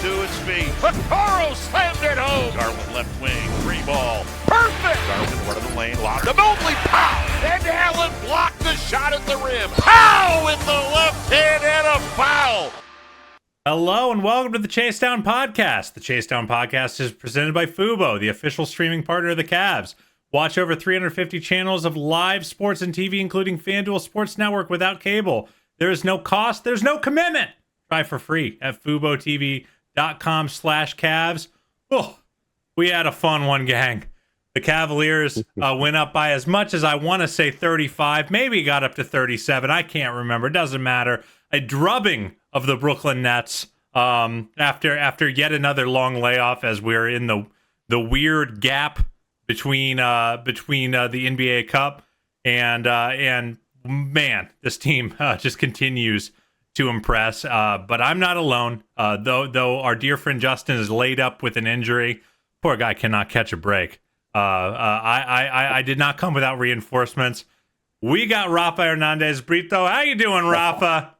to his feet. Vaccaro slammed it home. Darwin left wing, free ball. Perfect. Darwin one of the lane, locked him only. Pow! And Allen blocked the shot at the rim. Pow! With the left hand and a foul. Hello and welcome to the Chase Down Podcast. The Chase Down Podcast is presented by Fubo, the official streaming partner of the Cavs. Watch over 350 channels of live sports and TV, including FanDuel Sports Network without cable. There is no cost. There's no commitment. Try for free at FuboTV.com/Cavs. Oh, we had a fun one, gang. The Cavaliers went up by as much as I want to say 35, maybe got up to 37. I can't remember. It doesn't matter. A drubbing of the Brooklyn Nets after yet another long layoff, as we're in the weird gap between the NBA Cup and man, this team just continues to impress. But I'm not alone. Though our dear friend Justin is laid up with an injury. Poor guy cannot catch a break. I did not come without reinforcements. We got Rafa Hernandez-Brito. How you doing, Rafa?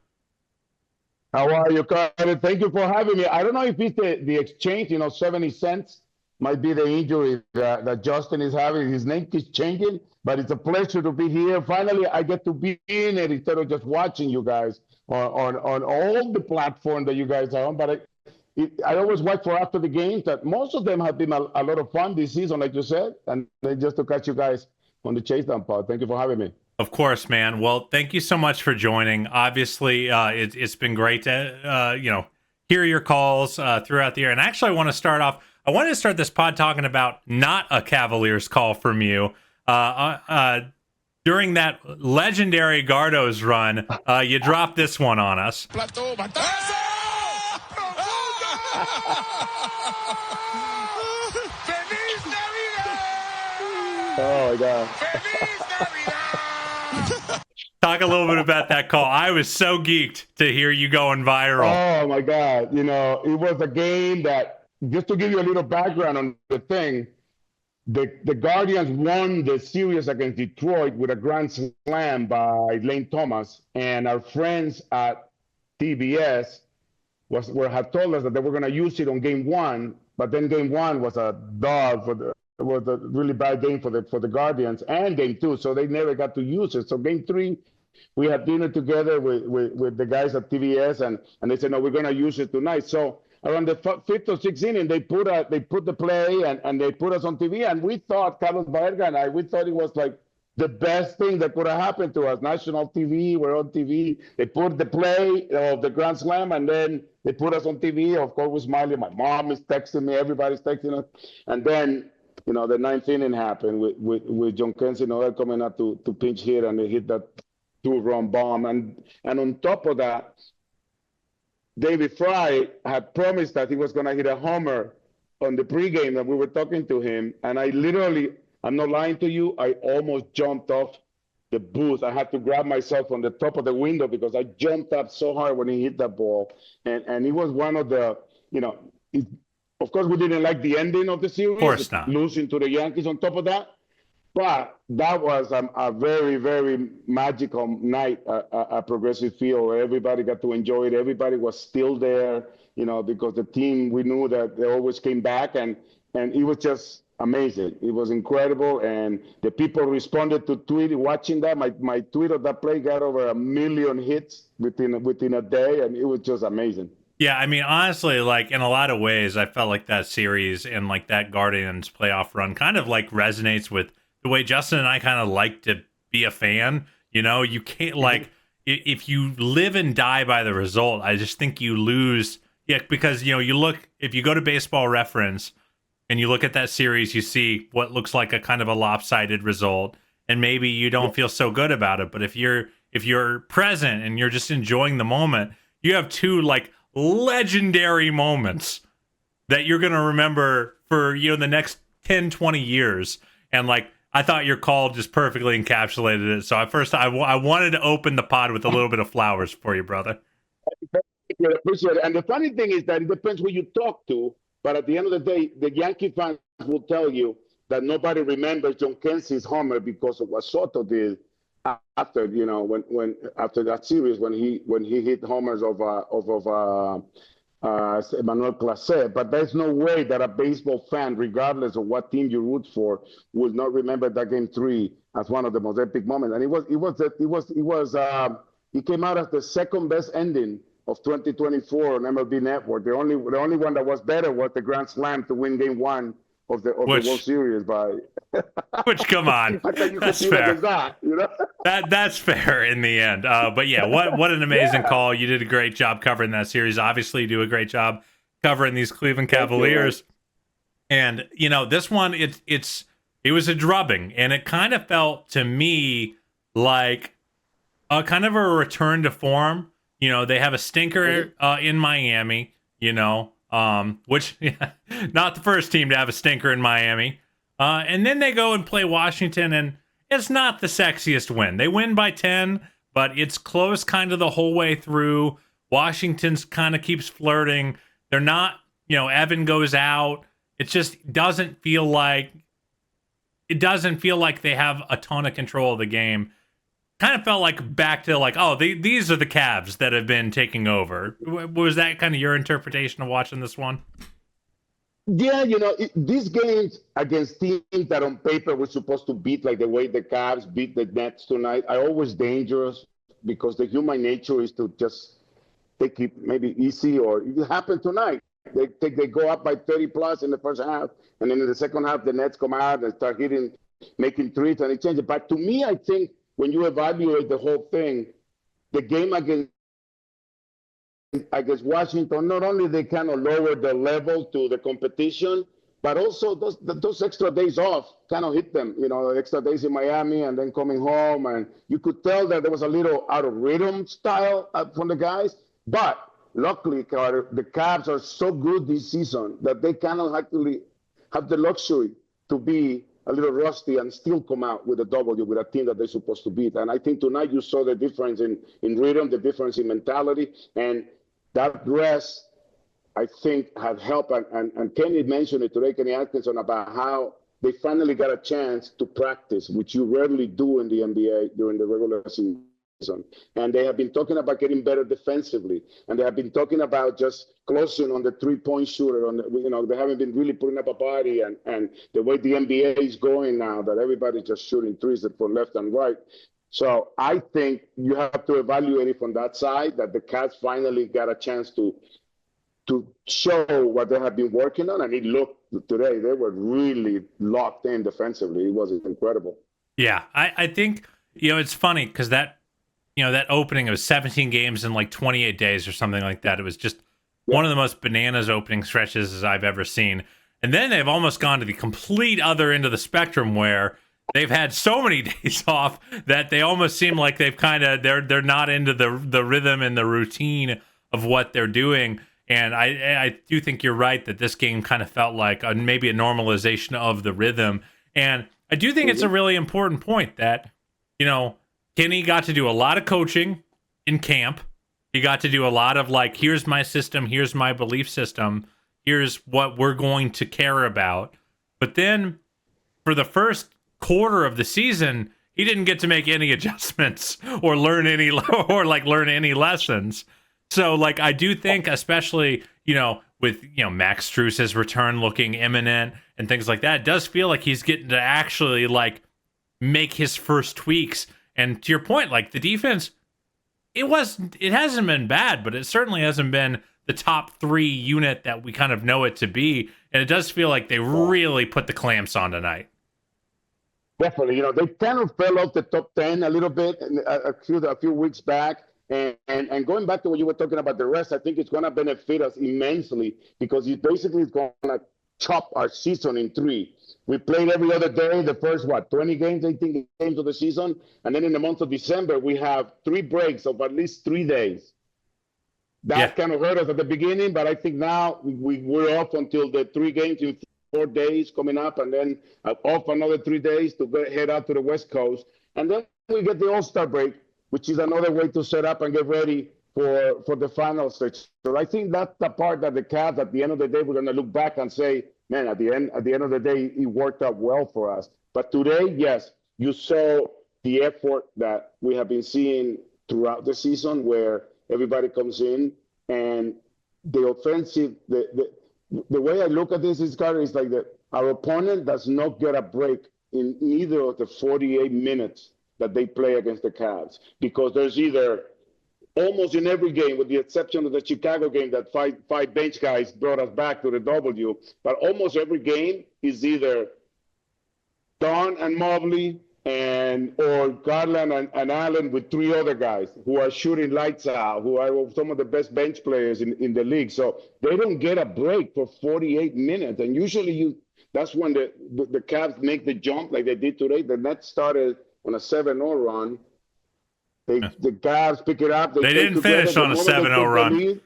How are you, Caris? Thank you for having me. I don't know if it's the exchange, 70 cents might be the injury that Justin is having. His name keeps changing, but it's a pleasure to be here. Finally, I get to be in it instead of just watching you guys on all the platforms that you guys are on. But I always watch for after the games that most of them have been a lot of fun this season, like you said, and just to catch you guys on the Chase Down pod. Thank you for having me. Of course, man. Well, thank you so much for joining. Obviously, it's been great to hear your calls throughout the year. And actually, I wanted to start this pod talking about not a Cavaliers call from you. During that legendary Gardos run, you dropped this one on us. Oh my God. Talk a little bit about that call. I was so geeked to hear you going viral. Oh my God. It was a game that, just to give you a little background on the thing, the Guardians won the series against Detroit with a grand slam by Lane Thomas, and our friends at TBS had told us that they were going to use it on game one, but then game one was a was a really bad game for the Guardians, and game two, so they never got to use it. So game three, we had dinner together with the guys at TBS, and they said, no, we're going to use it tonight. So around the fifth or sixth inning, they put the play and they put us on TV, and we thought, Carlos Baerga and I, we thought it was like the best thing that could have happened to us. National TV, we're on TV. They put the play of the Grand Slam, and then they put us on TV. Of course, we're smiling. My mom is texting me. Everybody's texting us. And then, the ninth inning happened with John Kenzie coming out to pinch hit, and they hit that two-run bomb. And on top of that, David Fry had promised that he was going to hit a homer on the pregame, and we were talking to him. And I'm not lying to you, I almost jumped off the booth. I had to grab myself on the top of the window because I jumped up so hard when he hit that ball. And it was one of the, of course, we didn't like the ending of the series. Of course not. Losing to the Yankees on top of that. But that was a very, very magical night at Progressive Field, where everybody got to enjoy it. Everybody was still there, because the team, we knew that they always came back, and it was just amazing. It was incredible, and the people responded to tweet watching that. My tweet of that play got over 1 million hits within a day, and it was just amazing. Yeah, I mean, honestly, like, in a lot of ways, I felt like that series and like that Guardians playoff run kind of like resonates with the way Justin and I kind of like to be a fan. You can't, like, if you live and die by the result, I just think you lose. Yeah, because, if you go to Baseball Reference and you look at that series, you see what looks like a kind of a lopsided result, and maybe you don't feel so good about it. But if you're present and you're just enjoying the moment, you have two like legendary moments that you're going to remember for, the next 10, 20 years. And like, I thought your call just perfectly encapsulated it. So at first I wanted to open the pod with a little bit of flowers for you, brother. I appreciate it. And the funny thing is that it depends who you talk to. But at the end of the day, the Yankee fans will tell you that nobody remembers John Kenzie's homer because of what Soto did after, when after that series when he hit homers of as Emmanuel Clase. But there's no way that a baseball fan, regardless of what team you root for, will not remember that Game 3 as one of the most epic moments. And it came out as the second best ending of 2024 on MLB Network. The only one that was better was the Grand Slam to win Game 1 of the World Series by. Which, come on, that's fair. That's fair in the end. But yeah, what an amazing call! You did a great job covering that series. Obviously, you do a great job covering these Cleveland Cavaliers. And this one, it was a drubbing, and it kind of felt to me like a kind of a return to form. They have a stinker in Miami. Which not the first team to have a stinker in Miami. And then they go and play Washington, and it's not the sexiest win. They win by 10, but it's close kind of the whole way through. Washington's kind of keeps flirting. They're not, Evan goes out. It just doesn't feel like they have a ton of control of the game. Kind of felt like back to these are the Cavs that have been taking over. Was that kind of your interpretation of watching this one? Yeah, these games against teams that on paper we're supposed to beat, like the way the Cavs beat the Nets tonight, are always dangerous because the human nature is to just take it maybe easy, or it happened tonight. They go up by 30 plus in the first half, and then in the second half the Nets come out and start making threes, and it changes. But to me, I think when you evaluate the whole thing, the game against Washington, not only they kind of lowered the level to the competition, but also those extra days off kind of hit them. Extra days in Miami and then coming home, and you could tell that there was a little out of rhythm style from the guys. But luckily, Carter, the Cavs are so good this season that they kind of actually have the luxury to be a little rusty and still come out with a W with a team that they're supposed to beat. And I think tonight you saw the difference in rhythm, the difference in mentality, and that rest, I think, have helped. And Kenny mentioned it today, Kenny Atkinson, about how they finally got a chance to practice, which you rarely do in the NBA during the regular season. And they have been talking about getting better defensively, and they have been talking about just closing on the three-point shooter. They haven't been really putting up a party, and the way the NBA is going now, that everybody's just shooting threes from left and right. So I think you have to evaluate it from that side, that the Cats finally got a chance to show what they have been working on. And it looked today, they were really locked in defensively. It was incredible. Yeah, I think, it's funny because that opening of 17 games in like 28 days or something like that, it was just one of the most bananas opening stretches as I've ever seen. And then they've almost gone to the complete other end of the spectrum where they've had so many days off that they almost seem like they've they're not into the rhythm and the routine of what they're doing. And I do think you're right that this game kind of felt like maybe a normalization of the rhythm. And I do think it's a really important point that, Kenny got to do a lot of coaching in camp. He got to do a lot of here's my system, here's my belief system, here's what we're going to care about. But then for the first quarter of the season, he didn't get to make any adjustments or learn any lessons. So I do think, especially with Max Strus's return looking imminent and things like that, it does feel like he's getting to actually make his first tweaks. And to your point, the defense, it hasn't been bad, but it certainly hasn't been the top 3 unit that we kind of know it to be. And it does feel like they really put the clamps on tonight. Definitely, they kind of fell off the top 10 a little bit a few weeks back. And going back to what you were talking about the rest, I think it's going to benefit us immensely because it basically is going to chop our season in 3. We played every other day, the first, 20 games, 18 games of the season. And then in the month of December, we have 3 breaks of at least 3 days. That kind of hurt us at the beginning, but I think now we're off until the 3 games in 4 days coming up, and then off another 3 days to head out to the West Coast. And then we get the All-Star break, which is another way to set up and get ready for the final stage. So I think that's the part that the Cavs, at the end of the day, we're going to look back and say, man, at the end of the day, it worked out well for us. But today, yes, you saw the effort that we have been seeing throughout the season where everybody comes in and the offensive, the way I look at this is, Carter, is like that our opponent does not get a break in either of the 48 minutes that they play against the Cavs, because there's either almost in every game, with the exception of the Chicago game that five bench guys brought us back to the W, but almost every game is either Don and Mobley or Garland and Allen with three other guys who are shooting lights out, who are some of the best bench players in the league. So they don't get a break for 48 minutes. And usually that's when the Cavs make the jump like they did today. The Nets started on a 7-0 run. The Cavs pick it up. They didn't finish on a 7-0 run.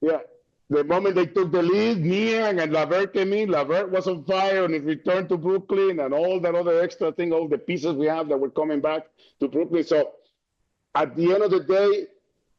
Yeah. The moment they took the lead, Niang and LeVert came in. LeVert was on fire on his return to Brooklyn and all that other extra thing, all the pieces we have that were coming back to Brooklyn. So at the end of the day,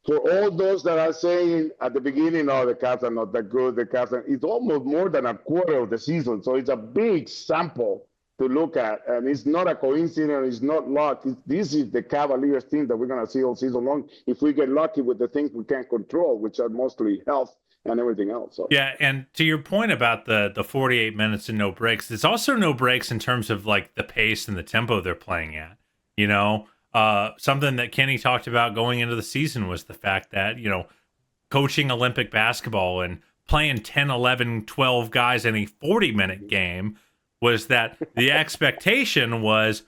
for all those that are saying at the beginning, oh, the Cavs are not that good, it's almost more than a quarter of the season. So it's a big sample to look at. And it's not a coincidence. It's not luck. This is the Cavaliers team that we're going to see all season long if we get lucky with the things we can't control, which are mostly health and everything else. So. Yeah, and to your point about the 48 minutes and no breaks, there's also no breaks in terms of like the pace and the tempo they're playing at. You know, something that Kenny talked about going into the season was the fact that, you know, coaching Olympic basketball and playing 10, 11, 12 guys in a 40-minute game was that the expectation was,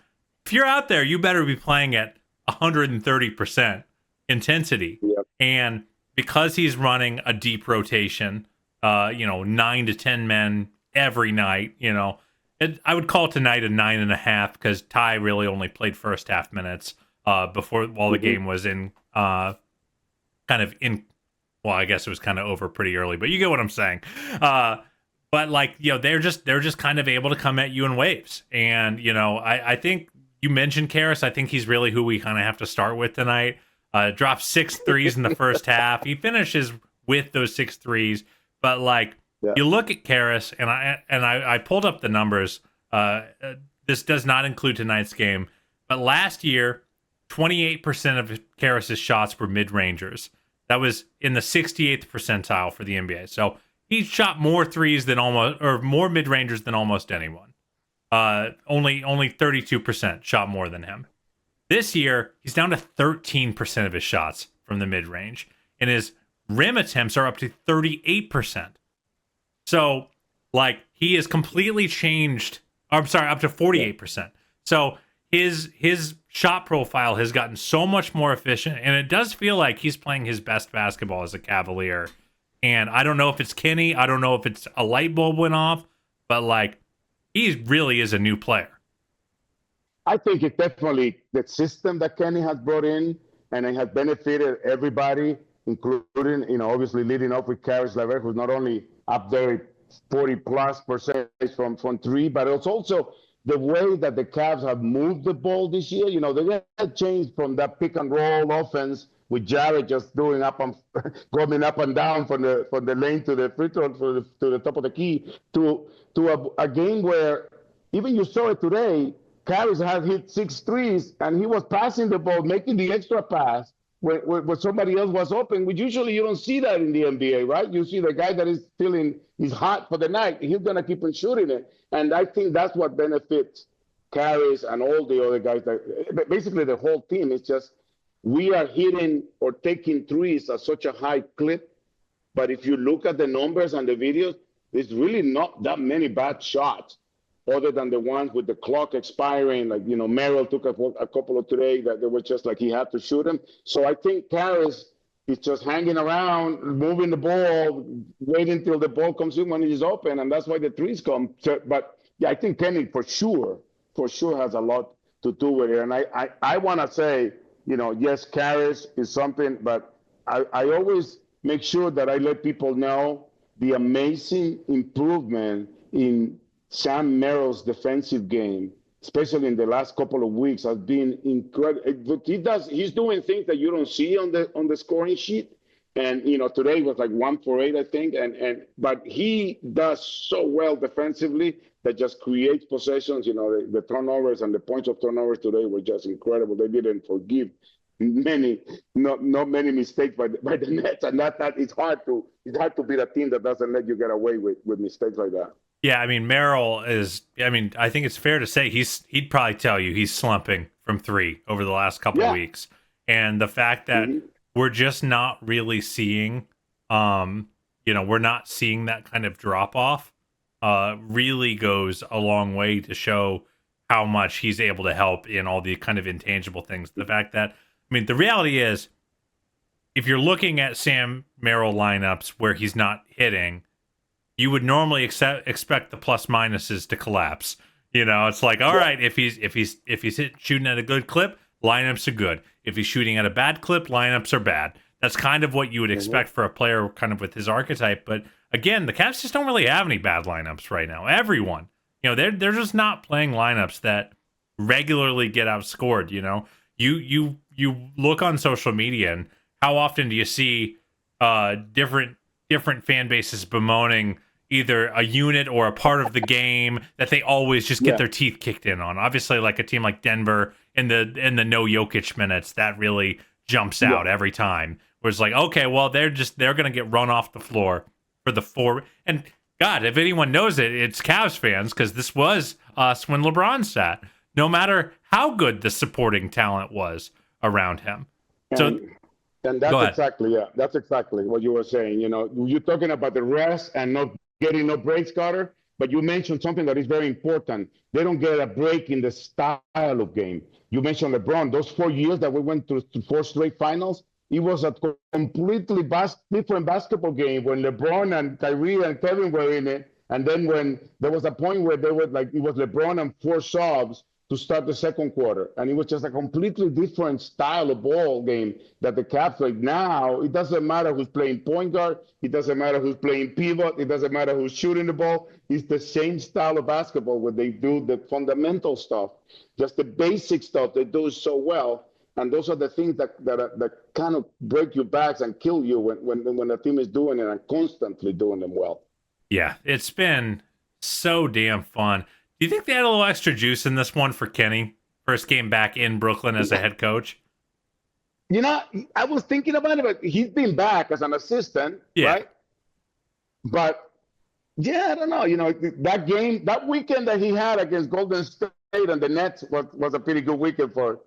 if you're out there, you better be playing at 130% intensity. Yep. And because he's running a deep rotation, 9 to 10 men every night, I would call tonight a 9.5 because Ty really only played first half minutes while the game was in well, I guess it was kind of over pretty early, but you get what I'm saying. But they're just kind of able to come at you in waves. And, I think you mentioned Caris. I think he's really who we kind of have to start with tonight. Dropped 6 threes in the first half. He finishes with those 6 threes, but you look at Caris, and I pulled up the numbers. This does not include tonight's game, but last year, 28% of Caris's shots were mid-rangers. That was in the 68th percentile for the NBA. So he shot more threes than more mid-rangers than almost anyone. Only 32% shot more than him. This year, he's down to 13% of his shots from the mid-range, and his rim attempts are up to 38%. So, he has completely changed. I'm sorry, up to 48%. So his shot profile has gotten so much more efficient, and it does feel like he's playing his best basketball as a Cavalier. And I don't know if it's Kenny, I don't know if it's a light bulb went off, but he really is a new player. I think it's definitely the system that Kenny has brought in, and it has benefited everybody, including, obviously leading up with Caris LeVert, who's not only up there 40+% from three, but it's also the way that the Cavs have moved the ball this year. They got changed from that pick and roll offense with Jared just doing going up and down from the lane to the free throw to the top of the key to a game where even you saw it today. Caris had hit 6 threes, and he was passing the ball, making the extra pass when somebody else was open, which usually you don't see that in the NBA, right? You see the guy that is he's hot for the night. He's going to keep on shooting it. And I think that's what benefits Caris and all the other guys. Basically, the whole team is just we are hitting or taking threes at such a high clip. But if you look at the numbers and the videos, there's really not that many bad shots, other than the ones with the clock expiring, Merrill took a couple of today that they were just he had to shoot them. So I think Caris is just hanging around, moving the ball, waiting till the ball comes in when it is open, and that's why the threes come. So, but yeah, I think Kenny for sure has a lot to do with it. And I want to say, yes, Caris is something, but I always make sure that I let people know the amazing improvement in Sam Merrill's defensive game, especially in the last couple of weeks, has been incredible. He's doing things that you don't see on the scoring sheet. And today was 1 for 8, I think. But he does so well defensively that just creates possessions. The turnovers and the points of turnovers today were just incredible. They didn't forgive not many mistakes by the Nets, and that it's hard to beat a team that doesn't let you get away with mistakes like that. Yeah, I mean Merrill is. I mean, I think it's fair to say he'd probably tell you he's slumping from three over the last couple of weeks, and the fact that we're just not really seeing, we're not seeing that kind of drop off, really goes a long way to show how much he's able to help in all the kind of intangible things. The fact that, I mean, the reality is, if you're looking at Sam Merrill lineups where he's not hitting, you would normally expect the plus minuses to collapse. It's like, all right, if he's shooting at a good clip, lineups are good. If he's shooting at a bad clip, lineups are bad. That's kind of what you would expect for a player kind of with his archetype. But again, the Cavs just don't really have any bad lineups right now. Everyone, they're just not playing lineups that regularly get outscored. You look on social media, and how often do you see different fan bases bemoaning either a unit or a part of the game that they always just get their teeth kicked in on? Obviously, like a team like Denver in the no Jokic minutes, that really jumps out every time. Where it's like, okay, well, they're going to get run off the floor for the four. And God, if anyone knows it, it's Cavs fans, because this was us when LeBron sat. No matter how good the supporting talent was around him. And that's exactly what you were saying. You're talking about the rest and not getting no breaks, Carter. But you mentioned something that is very important. They don't get a break in the style of game. You mentioned LeBron. Those 4 years that we went to 4 straight finals, it was a completely different basketball game when LeBron and Kyrie and Kevin were in it. And then when there was a point where they were like, it was LeBron and 4 subs to start the second quarter. And it was just a completely different style of ball game that the Cavs play. Now, it doesn't matter who's playing point guard. It doesn't matter who's playing pivot. It doesn't matter who's shooting the ball. It's the same style of basketball where they do the fundamental stuff, just the basic stuff. They do so well. And those are the things that kind of break your backs and kill you when a team is doing it and constantly doing them well. Yeah, it's been so damn fun. Do you think they had a little extra juice in this one for Kenny? First game back in Brooklyn as a head coach? I was thinking about it, but he's been back as an assistant, right? But, I don't know. That weekend that he had against Golden State and the Nets was a pretty good weekend for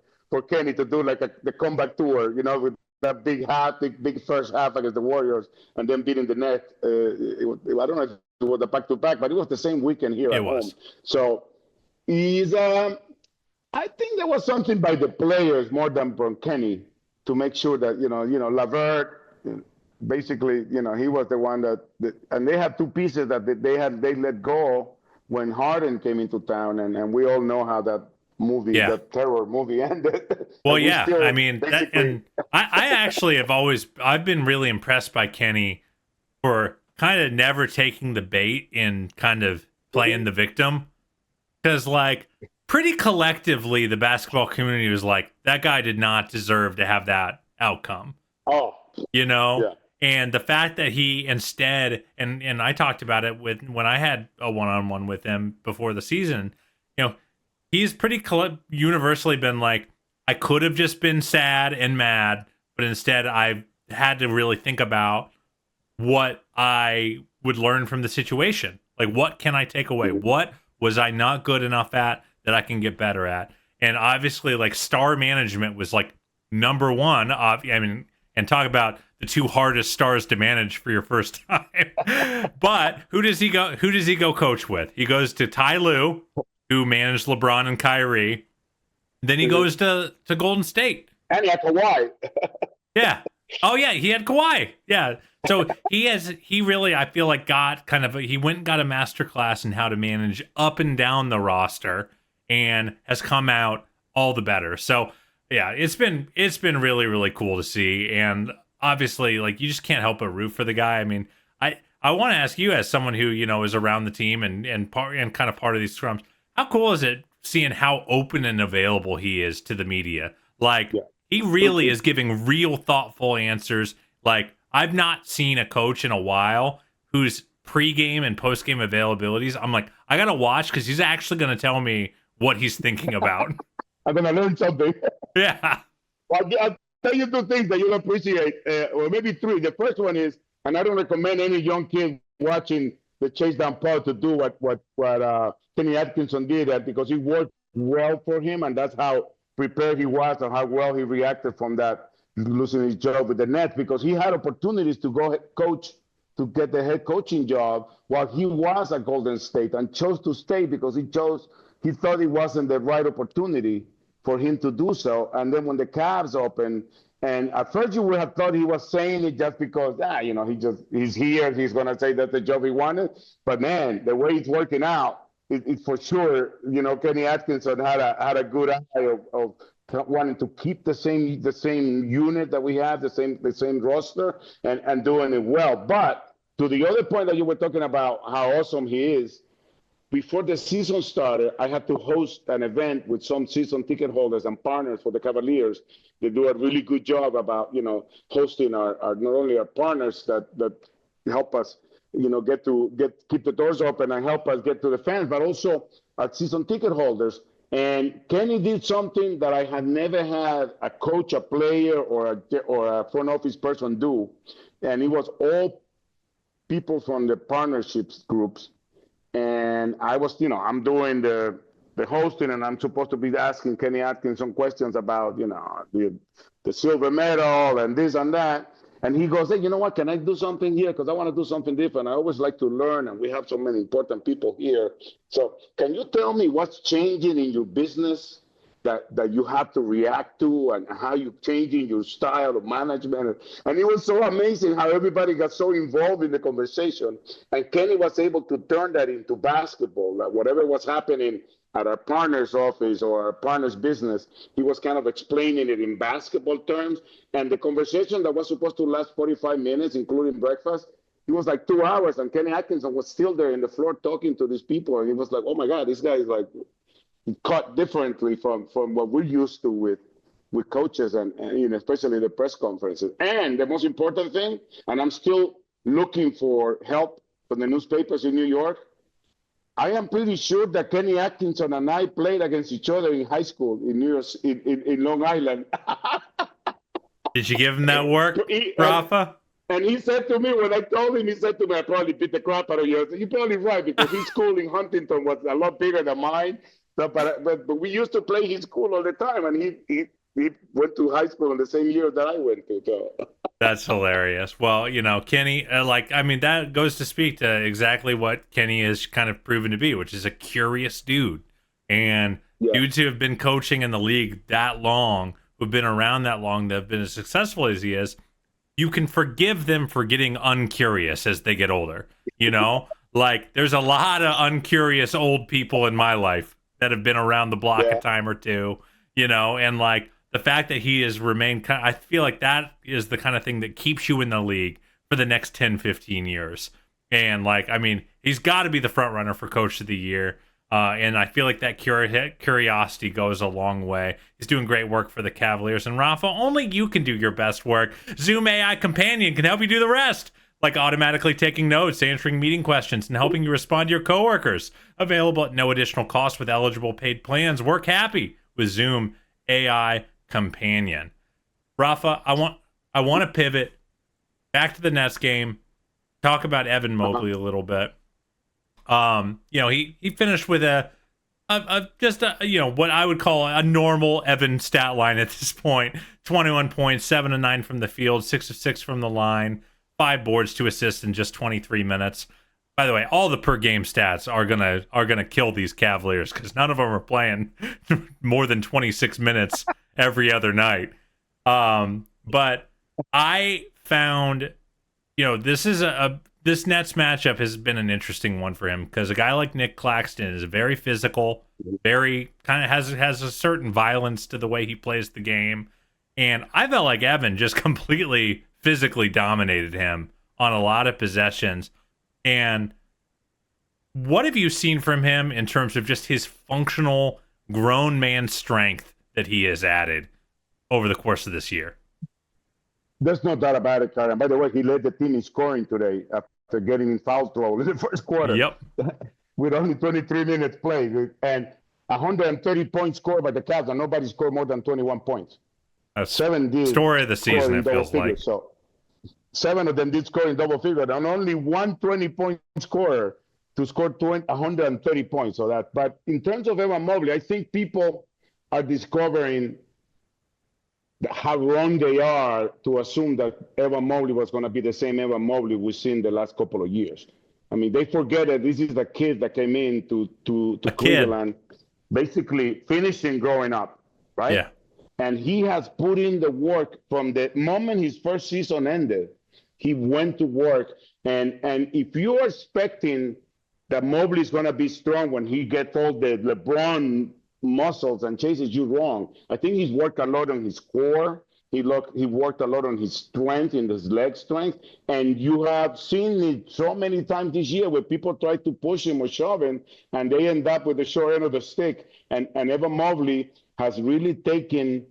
Kenny to do like the comeback tour, with that big first half against the Warriors and then beating the Nets. I don't know if it was a back-to-back, but it was the same weekend here at home. So I think there was something by the players more than from Kenny to make sure that, LeVert, basically, he was the one that and they had 2 pieces that they let go when Harden came into town, and we all know how that movie, that terror movie ended. Well, I mean, I actually I've been really impressed by Kenny for kind of never taking the bait in kind of playing the victim. Because, like, pretty collectively, the basketball community was like, that guy did not deserve to have that outcome. Oh. Yeah. And the fact that he instead, and I talked about it when I had a one-on-one with him before the season, he's pretty universally been like, I could have just been sad and mad, but instead I had to really think about what I would learn from the situation. Like, what can I take away? What was I not good enough at that I can get better at? And obviously, like, star management was like number one. And talk about the 2 hardest stars to manage for your first time. But who does he go coach with? He goes to Ty Lue, who managed LeBron and Kyrie. Then he goes to Golden State. And he had Kawhi. Yeah. Oh, yeah, he had Kawhi. Yeah. So he really, I feel like, he went and got a master class in how to manage up and down the roster and has come out all the better. So, yeah, it's been really, really cool to see. And obviously, like, you just can't help but root for the guy. I mean, I want to ask you, as someone who, is around the team and kind of part of these scrums, how cool is it seeing how open and available he is to the media? Like, he really is giving real thoughtful answers. Like, I've not seen a coach in a while whose pregame and postgame availabilities, I'm like, I got to watch because he's actually going to tell me what he's thinking about. I'm going to learn something. Yeah. Well, tell you two things that you'll appreciate, or maybe three. The first one is, and I don't recommend any young kid watching the chase down Paul to do what Kenny Atkinson did, because it worked well for him, and that's how prepared he was and how well he reacted from that losing his job with the Nets, because he had opportunities to go coach, to get the head coaching job while he was at Golden State, and chose to stay because he thought it wasn't the right opportunity for him to do so. And then when the Cavs opened, and at first you would have thought he was saying it just because, he's here, he's going to say that's the job he wanted. But man, the way it's working out, it for sure, Kenny Atkinson had a good eye of wanting to keep the same unit that we have, the same roster, and doing it well. But to the other point that you were talking about, how awesome he is, before the season started, I had to host an event with some season ticket holders and partners for the Cavaliers. They do a really good job about, hosting our not only our partners that help us, keep the doors open and help us get to the fans, but also our season ticket holders. And Kenny did something that I had never had a coach, a player, or a front office person do. And it was all people from the partnerships groups. And I was, I'm doing the hosting, and I'm supposed to be asking Kenny Atkinson questions about, the silver medal and this and that. And he goes, hey, you know what? Can I do something here? Because I want to do something different. I always like to learn, and we have so many important people here. So can you tell me what's changing in your business that you have to react to, and how you're changing your style of management? And it was so amazing how everybody got so involved in the conversation. And Kenny was able to turn that into basketball, like whatever was happening at our partner's office or our partner's business, he was kind of explaining it in basketball terms. And the conversation that was supposed to last 45 minutes, including breakfast, it was like 2 hours, and Kenny Atkinson was still there in the floor talking to these people. And he was like, oh my God, this guy is like cut differently from what we're used to with coaches, and especially the press conferences. And the most important thing, and I'm still looking for help from the newspapers in New York, I am pretty sure that Kenny Atkinson and I played against each other in high school in New York, in Long Island. Did you give him that work, Rafa? And he said to me, when I told him, he said to me, I probably beat the crap out of you. I said, you're probably right, because his school in Huntington was a lot bigger than mine. So, but we used to play his school all the time, and he went to high school in the same year that I went to. So. That's hilarious. Well, Kenny, that goes to speak to exactly what Kenny is kind of proven to be, which is a curious dude. And dudes who have been coaching in the league that long, who've been around that long, that have been as successful as he is, you can forgive them for getting uncurious as they get older. Like, there's a lot of uncurious old people in my life that have been around the block a time or two, and like, the fact that he has remained, I feel like that is the kind of thing that keeps you in the league for the next 10, 15 years. And he's got to be the front runner for Coach of the Year. And I feel like that curiosity goes a long way. He's doing great work for the Cavaliers. And Rafa, only you can do your best work. Zoom AI Companion can help you do the rest, like automatically taking notes, answering meeting questions, and helping you respond to your coworkers. Available at no additional cost with eligible paid plans. Work happy with Zoom AI Companion. Rafa, I want to pivot back to the Nets game, talk about Evan Mobley a little bit. He finished with what I would call a normal Evan stat line at this point. 21 points, 7 of 9 from the field, 6 of 6 from the line, 5 boards, 2 assists in just 23 minutes. By the way, all the per game stats are gonna kill these Cavaliers, because none of them are playing more than 26 minutes every other night. But I found, this Nets matchup has been an interesting one for him, because a guy like Nick Claxton is very physical, very kind of has a certain violence to the way he plays the game, and I felt like Evan just completely physically dominated him on a lot of possessions. And what have you seen from him in terms of just his functional grown man strength that he has added over the course of this year? There's no doubt about it, Karen. By the way, he led the team in scoring today after getting in foul trouble in the first quarter. Yep. With only 23 minutes played, and 130 points scored by the Cavs, and nobody scored more than 21 points. That's 7 did story of the score season, in it double feels like. figures. So 7 of them did score in double figures, and only one 20-point scorer to score 130 points. So that, but in terms of Evan Mobley, I think people are discovering how wrong they are to assume that Evan Mobley was going to be the same Evan Mobley we've seen the last couple of years. I mean, they forget that this is the kid that came in to Cleveland, basically finishing growing up, right? Yeah. And he has put in the work from the moment his first season ended. He went to work, and if you're expecting that Mobley is going to be strong when he gets all the LeBron muscles and chases, you wrong. I think he's worked a lot on his core. He worked a lot on his strength, in his leg strength, and you have seen it so many times this year where people try to push him or shove him, and they end up with the short end of the stick. And Evan Mobley has really taken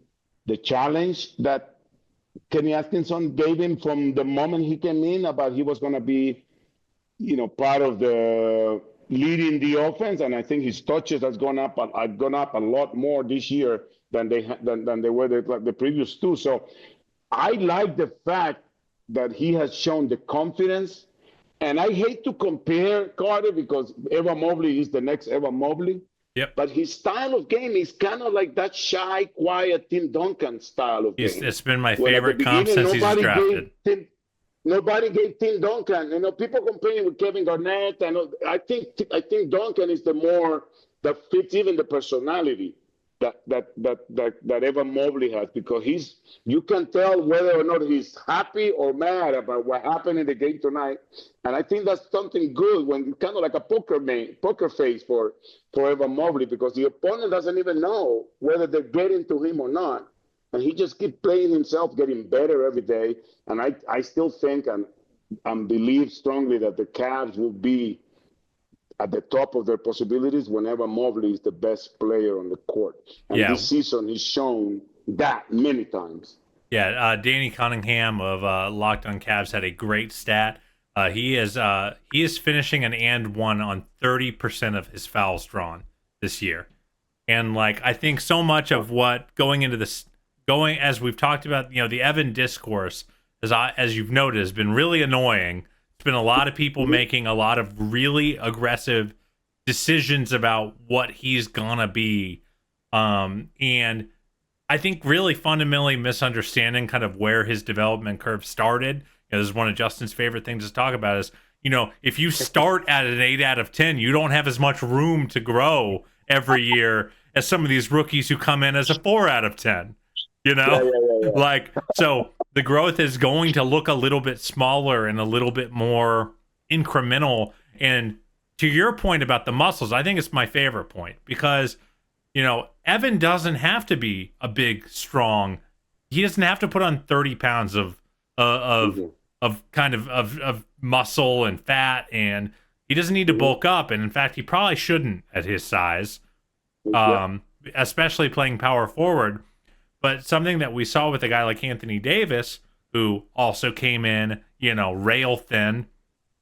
the challenge that Kenny Atkinson gave him from the moment he came in, about he was going to be, part of the leading the offense, and I think his touches has gone up a lot more this year than they were the previous two. So I like the fact that he has shown the confidence, and I hate to compare Carter because Evan Mobley is the next Evan Mobley. Yep. But his style of game is kind of like that shy, quiet Tim Duncan style of game. It's been my favorite comp since he's drafted. Nobody gave Tim Duncan. People comparing with Kevin Garnett, and I think Duncan is the more that fits even the personality that Evan Mobley has, because you can tell whether or not he's happy or mad about what happened in the game tonight. And I think that's something good, when kind of like a poker face for Evan Mobley, because the opponent doesn't even know whether they're getting to him or not. And he just keeps playing himself, getting better every day. And I still think and believe strongly that the Cavs will be at the top of their possibilities whenever Mobley is the best player on the court. And this season, he's shown that many times. Yeah, Danny Cunningham of Locked on Cavs had a great stat. He is finishing an and one on 30% of his fouls drawn this year. And I think so much of what as we've talked about, the Evan discourse, as you've noted, has been really annoying. It's been a lot of people making a lot of really aggressive decisions about what he's gonna be, and I think really fundamentally misunderstanding kind of where his development curve started. This is one of Justin's favorite things to talk about is, if you start at an 8 out of 10, you don't have as much room to grow every year as some of these rookies who come in as a 4 out of 10. So the growth is going to look a little bit smaller and a little bit more incremental. And to your point about the muscles, I think it's my favorite point, because, Evan doesn't have to be a big, strong. He doesn't have to put on 30 pounds of muscle and fat, and he doesn't need to bulk up. And in fact, he probably shouldn't at his size, especially playing power forward. But something that we saw with a guy like Anthony Davis, who also came in, rail thin,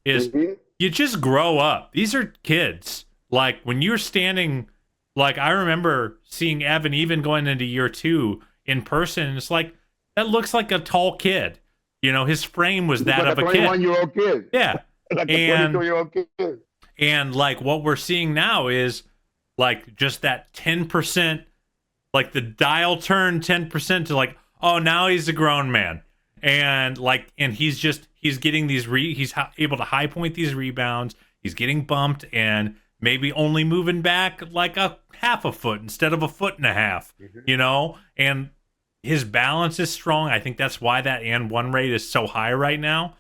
is you just grow up. These are kids. When you're standing, I remember seeing Evan even going into year 2 in person. It's that looks like a tall kid. His frame was that of a kid. 21-year-old kid. Yeah. Like a 22-year-old kid. And what we're seeing now is just that 10%. The dial turned 10% to oh, now he's a grown man. And and he's getting these he's able to high point these rebounds. He's getting bumped and maybe only moving back a half a foot instead of a foot and a half, and his balance is strong. I think that's why that and one rate is so high right now.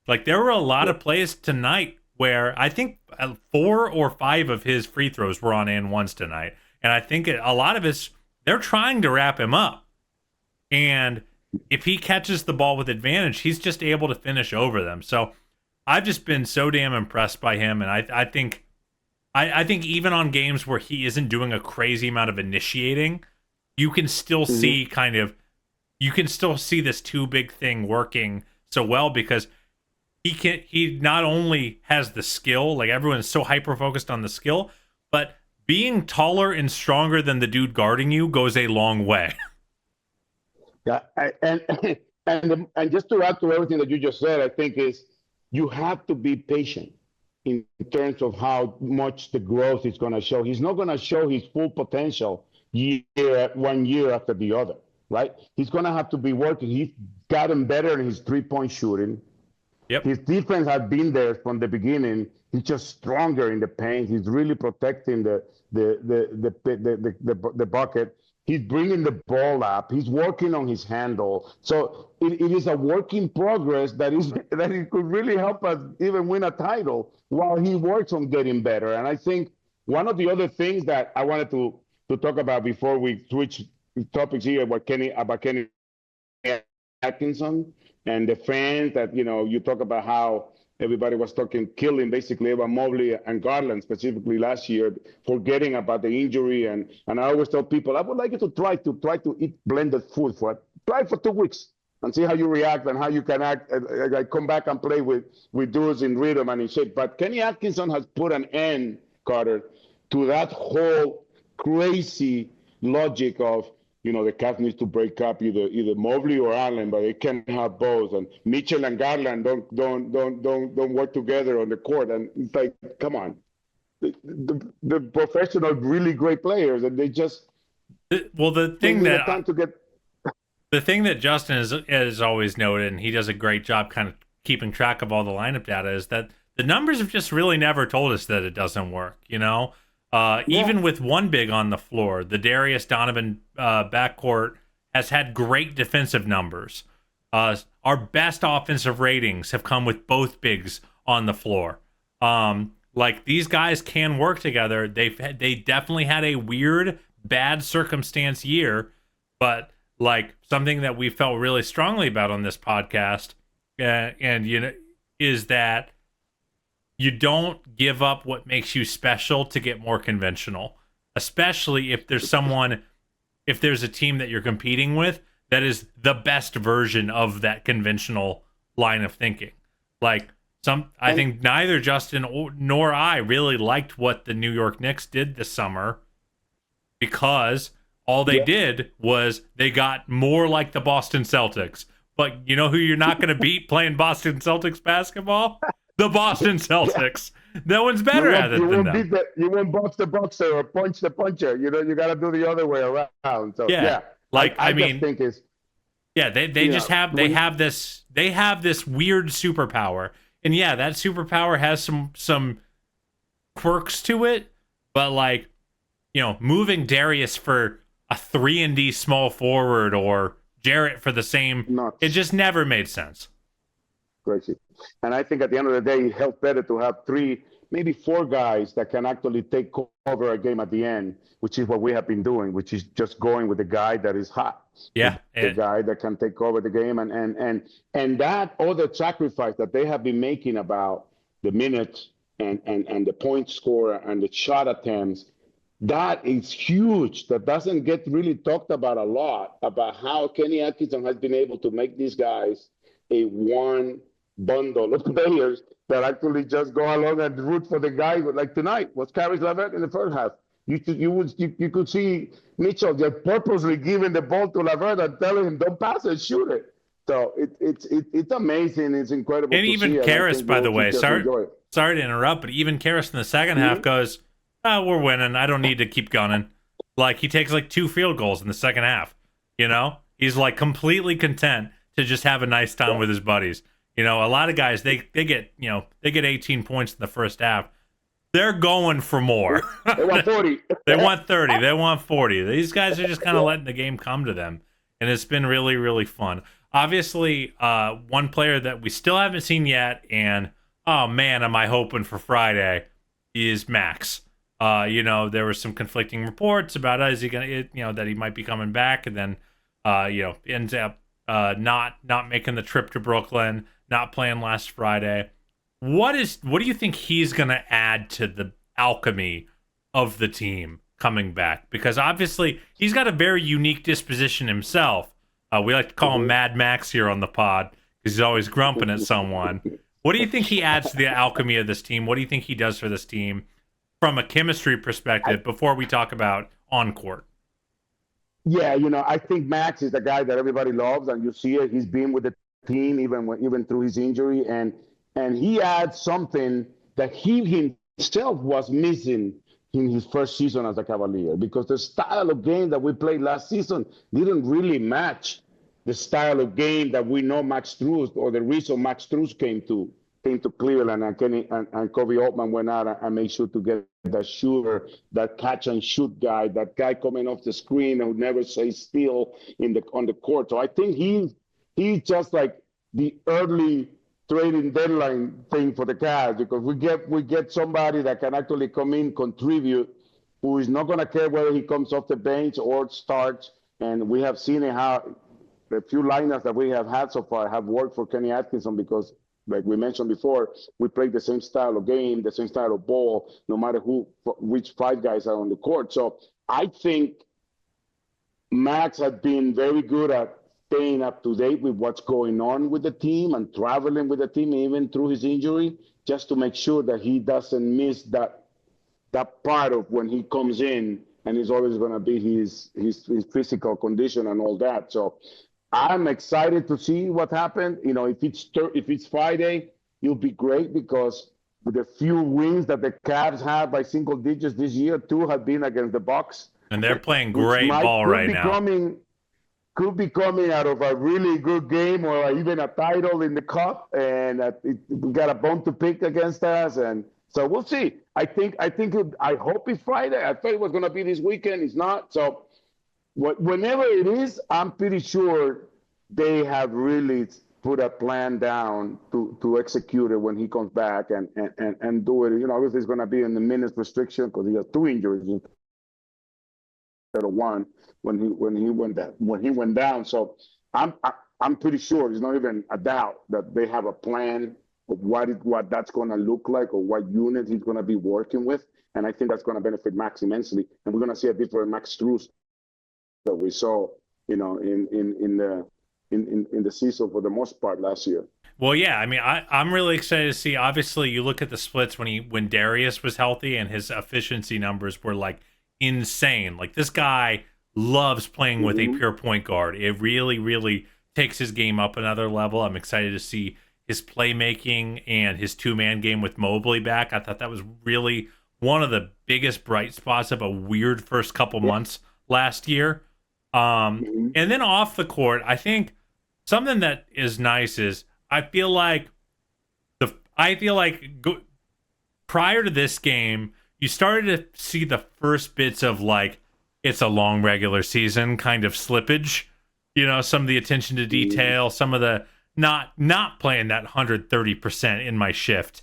There were a lot of plays tonight where I think 4 or 5 of his free throws were on and ones tonight. And I think a lot of it's, they're trying to wrap him up. And if he catches the ball with advantage, he's just able to finish over them. So I've just been so damn impressed by him. And I think even on games where he isn't doing a crazy amount of initiating, you can still see this too big thing working so well, because he not only has the skill, everyone's so hyper focused on the skill, but being taller and stronger than the dude guarding you goes a long way. Yeah, and just to add to everything that you just said, I think is you have to be patient in terms of how much the growth is going to show. He's not going to show his full potential one year after the other, right? He's going to have to be working. He's gotten better in his 3-point shooting. Yep. His defense has been there from the beginning. He's just stronger in the paint. He's really protecting the bucket. He's bringing the ball up. He's working on his handle. So it is a work in progress that it could really help us even win a title while he works on getting better. And I think one of the other things that I wanted to talk about before we switch topics here about Kenny Atkinson and the fans that, you talk about how everybody was killing basically Evan Mobley and Garland specifically last year, forgetting about the injury. And I always tell people, I would like you to try to eat blended food try for 2 weeks and see how you react and how you can act. Come back and play with dudes in rhythm and in shape. But Kenny Atkinson has put an end, Carter, to that whole crazy logic of, the Cavs needs to break up either Mobley or Allen, but they can't have both. And Mitchell and Garland don't work together on the court. And it's like, come on, the professional, really great players, and they just the thing that Justin has always noted, and he does a great job kind of keeping track of all the lineup data, is that the numbers have just really never told us that it doesn't work. Even with one big on the floor, the Darius Donovan backcourt has had great defensive numbers. Our best offensive ratings have come with both bigs on the floor. These guys can work together. They definitely had a weird, bad circumstance year, but something that we felt really strongly about on this podcast, is that you don't give up what makes you special to get more conventional, especially if there's a team that you're competing with that is the best version of that conventional line of thinking. I think neither Justin nor I really liked what the New York Knicks did this summer, because all they did was they got more like the Boston Celtics. But you know who you're not going to beat playing Boston Celtics basketball? The Boston Celtics. No one's better at it than them. You won't box the boxer or punch the puncher. You got to do the other way around. So yeah. I think it's they have this weird superpower, and that superpower has some quirks to it. But moving Darius for a 3-and-D small forward or Jarrett for the same, it just never made sense. Crazy. And I think at the end of the day, it helps better to have 3, maybe 4 guys that can actually take over a game at the end, which is what we have been doing, which is just going with the guy that is hot. Yeah. The guy that can take over the game. And that other sacrifice that they have been making about the minutes and the point score and the shot attempts, that is huge. That doesn't get really talked about a lot, about how Kenny Atkinson has been able to make these guys a one bundle of players that actually just go along and root for the guy. Like tonight was Caris LeVert in the first half. You could see Mitchell just purposely giving the ball to LeVert and telling him, don't pass it, shoot it. So it's amazing. It's incredible. And even Caris, by the way, sorry to interrupt, but even Caris in the second half goes, "Oh, we're winning. I don't need to keep gunning." He takes 2 field goals in the second half. He's completely content to just have a nice time with his buddies. A lot of guys, they get 18 points in the first half. They're going for more. They want 40. They want 30. They want 40. These guys are just kind of letting the game come to them. And it's been really, really fun. Obviously, one player that we still haven't seen yet, and oh man, am I hoping for Friday, is Max. There were some conflicting reports about is he gonna, that he might be coming back, and then ends up not making the trip to Brooklyn, not playing last Friday. What do you think he's gonna add to the alchemy of the team coming back? Because obviously he's got a very unique disposition himself. We like to call him Mad Max here on the pod because he's always grumping at someone. What do you think he adds to the alchemy of this team? What do you think he does for this team from a chemistry perspective before we talk about on court? Yeah, I think Max is the guy that everybody loves, and you see it. He's been with the team even through his injury, and he adds something that he himself was missing in his first season as a Cavalier, because the style of game that we played last season didn't really match the style of game that we know Max Strus, or the reason Max Strus came to Cleveland, and Kenny and Kobe Altman went out and made sure to get that shooter, that catch and shoot guy, that guy coming off the screen and who never stays still on the court. So I think he's just like the early trading deadline thing for the Cavs, because we get somebody that can actually come in, contribute, who is not going to care whether he comes off the bench or starts. And we have seen it, how the few lineups that we have had so far have worked for Kenny Atkinson, because, like we mentioned before, we play the same style of game, the same style of ball, no matter which five guys are on the court. So I think Max has been very good at staying up to date with what's going on with the team and traveling with the team, even through his injury, just to make sure that he doesn't miss that part of when he comes in, and it's always going to be his physical condition and all that. So I'm excited to see what happened. If it's Friday, it'll be great, because with the few wins that the Cavs have by single digits this year, 2 have been against the Bucks, And they're playing great ball right now. Could be coming out of a really good game, or even a title in the cup, and we got a bone to pick against us, and so we'll see. I hope it's Friday. I thought it was going to be this weekend. It's not. So whenever it is, I'm pretty sure they have really put a plan down to execute it when he comes back and do it. Obviously it's going to be in the minutes restriction, because he has 2 injuries instead of 1 when he went down. So I'm pretty sure there's not even a doubt that they have a plan of what that's going to look like, or what unit he's going to be working with. And I think that's going to benefit Max immensely. And we're going to see a different Max Strus that we saw, in the season for the most part last year. Well, yeah, I mean, I'm really excited to see. Obviously, you look at the splits when Darius was healthy, and his efficiency numbers were like insane. Like, this guy loves playing with a pure point guard. It really, really takes his game up another level. I'm excited to see his playmaking and his 2-man game with Mobley back. I thought that was really one of the biggest bright spots of a weird first couple months last year. And then off the court, I think something that is nice is I feel like prior to this game, you started to see the first bits of like, it's a long regular season kind of slippage. Some of the attention to detail, some of the not playing that 130% in my shift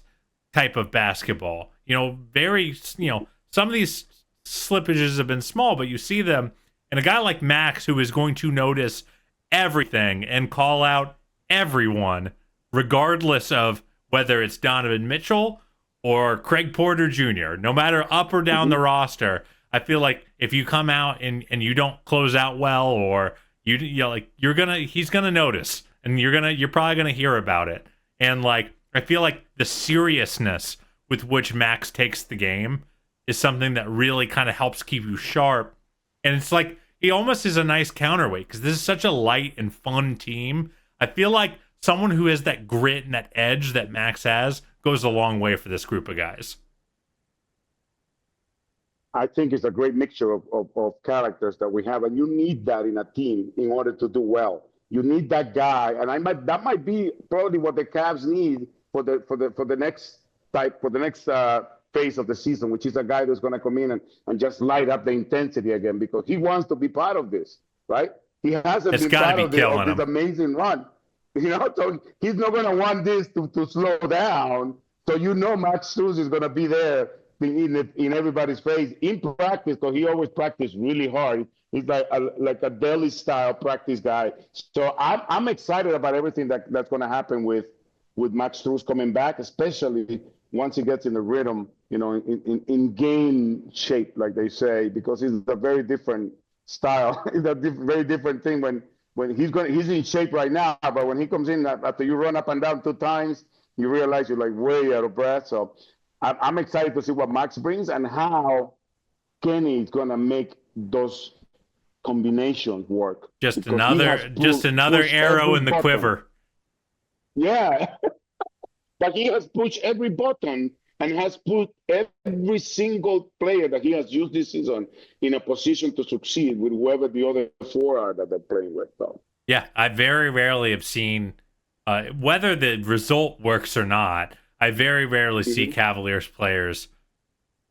type of basketball. Some of these slippages have been small, but you see them. And a guy like Max, who is going to notice everything and call out everyone, regardless of whether it's Donovan Mitchell or Craig Porter Jr., no matter up or down the roster, I feel like if you come out and you don't close out well, or he's gonna notice, and you're probably gonna hear about it. And like, I feel like the seriousness with which Max takes the game is something that really kind of helps keep you sharp. And it's like, he almost is a nice counterweight, because this is such a light and fun team. I feel like someone who has that grit and that edge that Max has goes a long way for this group of guys. I think it's a great mixture of characters that we have, and you need that in a team in order to do well. You need that guy, and that might be probably what the Cavs need for the next phase of the season, which is a guy who's going to come in and just light up the intensity again, because he wants to be part of this, right? He hasn't been part of this amazing run, so he's not going to want this to slow down. So Max Strus is going to be there in everybody's face in practice, because he always practiced really hard. He's like a Delhi style practice guy. So I'm excited about everything that's going to happen with Max Strus coming back, especially once he gets in the rhythm, in game shape, like they say, because it's a very different style. It's a very different thing when he's in shape right now, but when he comes in after you run up and down 2 times, you realize you're like way out of breath. So I'm excited to see what Max brings, and how Kenny is going to make those combination work. Just because he has another pushed arrow every in the button. quiver. Yeah, but he has pushed every button and has put every single player that he has used this season in a position to succeed with whoever the other four are that they're playing with. So. Yeah, I very rarely have seen, whether the result works or not, I very rarely see Cavaliers players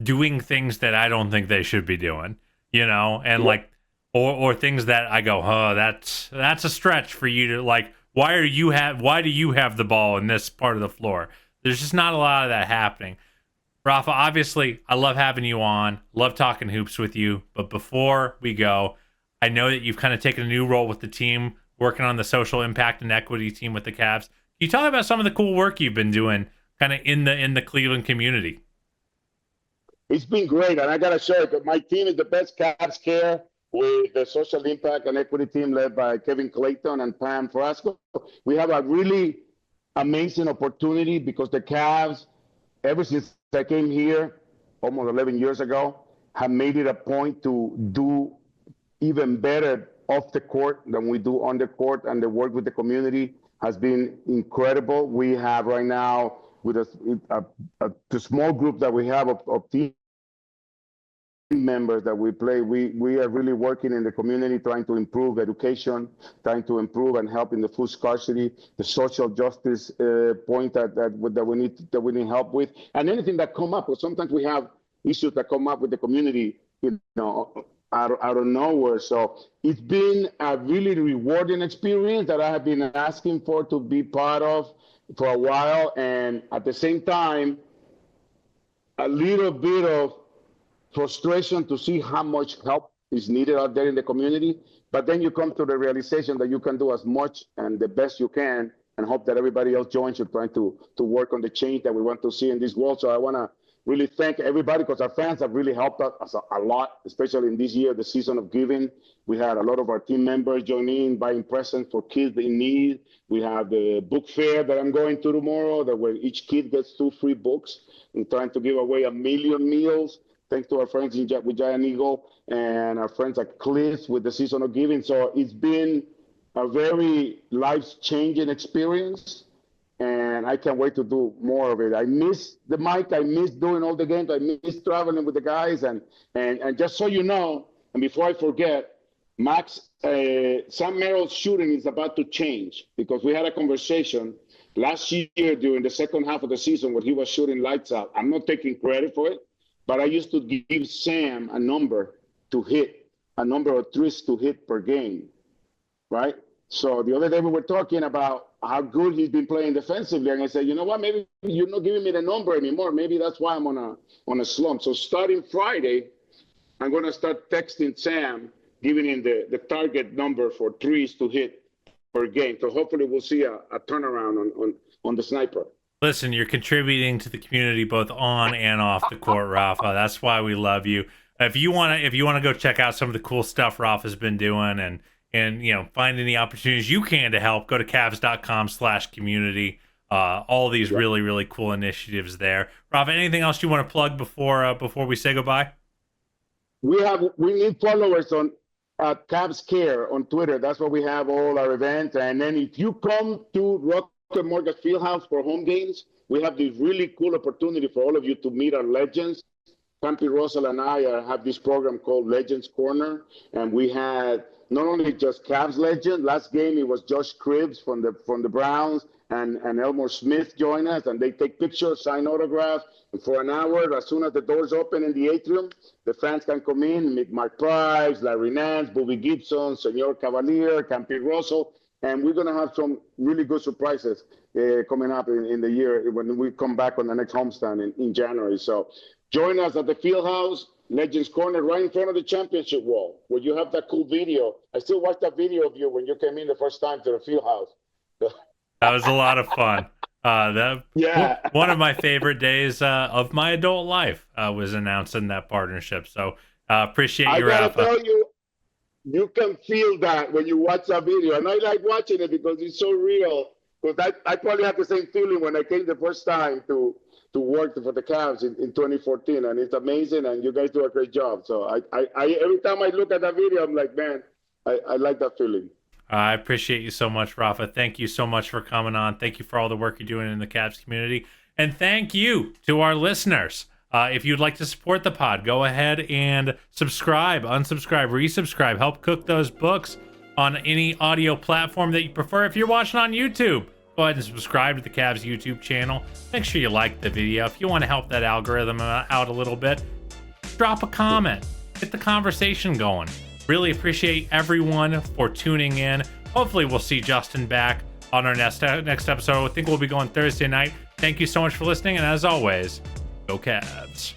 doing things that I don't think they should be doing, and like, or things that I go, that's a stretch for you to, like, why do you have the ball in this part of the floor? There's just not a lot of that happening. Rafa, obviously, I love having you on, love talking hoops with you, but before we go, I know that you've kind of taken a new role with the team, working on the social impact and equity team with the Cavs. Can you talk about some of the cool work you've been doing kind of in the Cleveland community? It's been great, and I gotta show it. But my team is the best Cavs care with the social impact and equity team led by Kevin Clayton and Pam Frasco. We have a really amazing opportunity because the Cavs, ever since I came here almost 11 years ago, have made it a point to do even better off the court than we do on the court, and the work with the community has been incredible. We have right now, with the small group that we have of team members that we play, we are really working in the community, trying to improve education, trying to improve and help in the food scarcity, the social justice point that we need help with, and anything that come up. Because sometimes we have issues that come up with the community, out of nowhere. So it's been a really rewarding experience that I have been asking for to be part of for a while, and at the same time, a little bit of frustration to see how much help is needed out there in the community. But then you come to the realization that you can do as much and the best you can, and hope that everybody else joins you, trying to work on the change that we want to see in this world. So I want to really thank everybody, because our fans have really helped us a lot, especially in this year, the season of giving. We had a lot of our team members join in, buying presents for kids in need. We have the book fair that I'm going to tomorrow, where each kid gets 2 free books. I'm trying to give away 1 million meals, thanks to our friends with Giant Eagle and our friends at Cliffs with the season of giving. So it's been a very life-changing experience, and I can't wait to do more of it. I miss the mic. I miss doing all the games. I miss traveling with the guys. And just so you know, and before I forget, Max, Sam Merrill's shooting is about to change, because we had a conversation last year during the second half of the season where he was shooting lights out. I'm not taking credit for it, but I used to give Sam a number of threes to hit per game, right? So the other day we were talking about how good he's been playing defensively, and I said, you know what, maybe you're not giving me the number anymore. Maybe that's why I'm on a slump. So starting Friday, I'm going to start texting Sam, giving him the target number for threes to hit per game. So hopefully we'll see a turnaround on the sniper. Listen, you're contributing to the community both on and off the court, Rafa. That's why we love you. If you want to go check out some of the cool stuff Rafa's been doing and find any opportunities you can to help, go to Cavs.com/community. All these really, really cool initiatives there. Rafa, anything else you want to plug before we say goodbye? We need followers on Cavs Care on Twitter. That's where we have all our events. And then if you come to Rocket Mortgage Fieldhouse for home games, we have this really cool opportunity for all of you to meet our legends. Campy Russell and I have this program called Legends Corner, and we had not only just Cavs legend. Last game it was Josh Cribbs from the Browns and Elmore Smith join us, and they take pictures, sign autographs, and for an hour, as soon as the doors open in the atrium, the fans can come in, meet Mark Price, Larry Nance, Bobby Gibson, Senor Cavalier, Campy Russell, and we're gonna have some really good surprises coming up in the year when we come back on the next homestand in January. So join us at the Fieldhouse, Legends Corner, right in front of the championship wall, where you have that cool video. I still watch that video of you when you came in the first time to the Fieldhouse. That was a lot of fun. One of my favorite days of my adult life was announcing that partnership. So appreciate you, Rafa. I gotta tell you, you can feel that when you watch that video, and I like watching it because it's so real. Because I probably had the same feeling when I came the first time to to work for the Cavs in 2014, and it's amazing. And you guys do a great job. So I every time I look at that video, I'm like, man, I like that feeling. I appreciate you so much, Rafa. Thank you so much for coming on. Thank you for all the work you're doing in the Cavs community. And thank you to our listeners. If you'd like to support the pod, go ahead and subscribe, unsubscribe, resubscribe. Help cook those books on any audio platform that you prefer. If you're watching on YouTube, go ahead and subscribe to the Cavs YouTube channel. Make sure you like the video. If you want to help that algorithm out a little bit, drop a comment. Get the conversation going. Really appreciate everyone for tuning in. Hopefully we'll see Justin back on our next episode. I think we'll be going Thursday night. Thank you so much for listening, and as always, go Cavs.